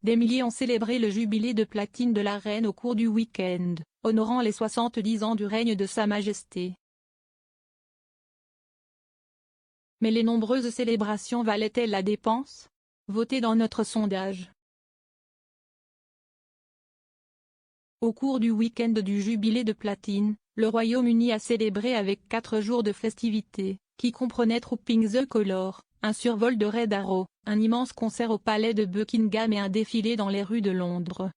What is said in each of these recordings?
des milliers ont célébré le jubilé de platine de la reine au cours du week-end, honorant les 70 ans du règne de Sa Majesté. Mais les nombreuses célébrations valaient-elles la dépense? Votez dans notre sondage. Au cours du week-end du jubilé de platine, le Royaume-Uni a célébré avec 4 jours de festivités, qui comprenaient Trooping the Colour, un survol de Red Arrow, un immense concert au palais de Buckingham et un défilé dans les rues de Londres.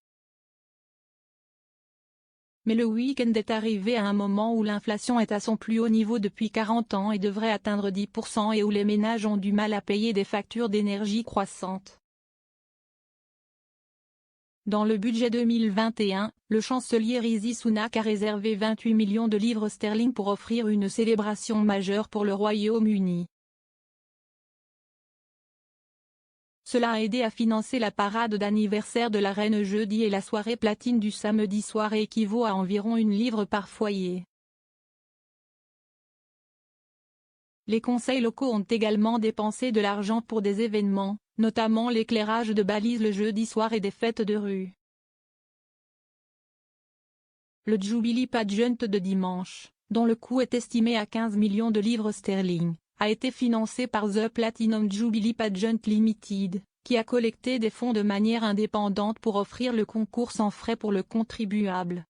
Mais le week-end est arrivé à un moment où l'inflation est à son plus haut niveau depuis 40 ans et devrait atteindre 10% et où les ménages ont du mal à payer des factures d'énergie croissantes. Dans le budget 2021, le chancelier Rishi Sunak a réservé 28 millions de livres sterling pour offrir une célébration majeure pour le Royaume-Uni. Cela a aidé à financer la parade d'anniversaire de la reine jeudi et la soirée platine du samedi soir et équivaut à environ une livre par foyer. Les conseils locaux ont également dépensé de l'argent pour des événements, notamment l'éclairage de balises le jeudi soir et des fêtes de rue. Le Jubilee Pageant de dimanche, dont le coût est estimé à 15 millions de livres sterling, a été financé par The Platinum Jubilee Pageant Limited, qui a collecté des fonds de manière indépendante pour offrir le concours sans frais pour le contribuable.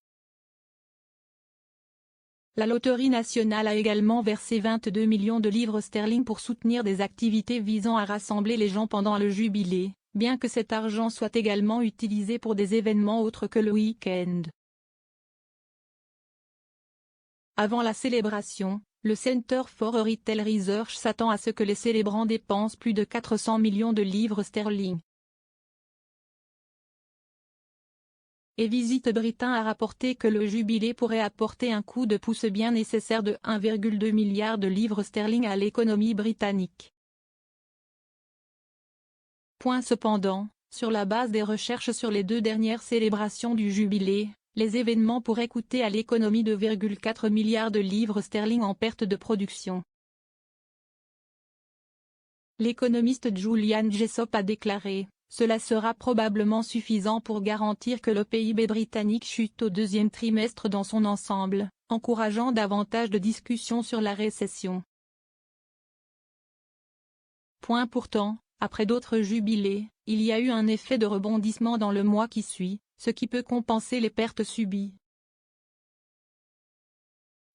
La Loterie nationale a également versé 22 millions de livres sterling pour soutenir des activités visant à rassembler les gens pendant le jubilé, bien que cet argent soit également utilisé pour des événements autres que le week-end. Avant la célébration, le Center for Retail Research s'attend à ce que les célébrants dépensent plus de 400 millions de livres sterling. Et Visite Britain a rapporté que le jubilé pourrait apporter un coup de pouce bien nécessaire de 1,2 milliard de livres sterling à l'économie britannique. Cependant, sur la base des recherches sur les 2 dernières célébrations du jubilé, les événements pourraient coûter à l'économie 2,4 milliards de livres sterling en perte de production. L'économiste Julian Jessop a déclaré: cela sera probablement suffisant pour garantir que le PIB britannique chute au 2e trimestre dans son ensemble, encourageant davantage de discussions sur la récession. Pourtant, après d'autres jubilés, il y a eu un effet de rebondissement dans le mois qui suit, ce qui peut compenser les pertes subies.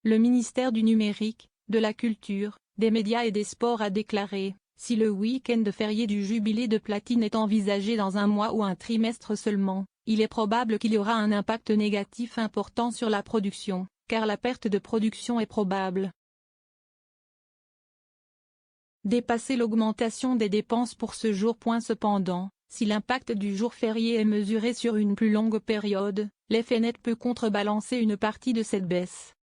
Le ministère du Numérique, de la Culture, des Médias et des Sports a déclaré: si le week-end férié du jubilé de platine est envisagé dans un mois ou un trimestre seulement, il est probable qu'il y aura un impact négatif important sur la production, car la perte de production est probable. Dépasser l'augmentation des dépenses pour ce jour. Cependant, si l'impact du jour férié est mesuré sur une plus longue période, l'effet net peut contrebalancer une partie de cette baisse.